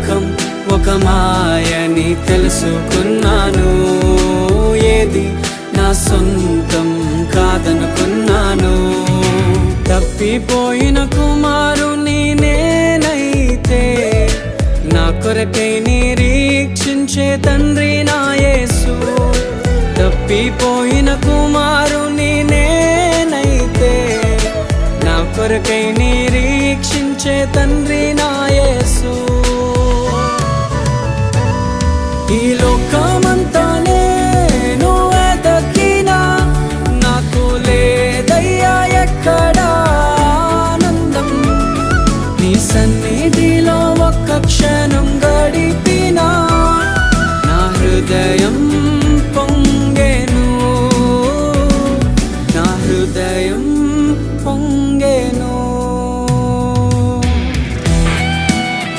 లోకం ఒక మాయని తెలుసుకున్నాను. ఏది నా సొంతం కాదనుకున్నాను. తప్పిపోయిన కుమారుని నేనైతే నా కొరకై నిరీక్షించే తండ్రి నా యేసు. తప్పిపోయిన కుమారుని నేనైతే నా కొరకై నిరీక్షించే తండ్రి నా యేసు. ఈ లోకమంతా నేను వెతకినా నాకు లేదయ్యా ఎక్కడా ఆనందం. నీ సన్నిధిలో ఒక్క క్షణం గడిపి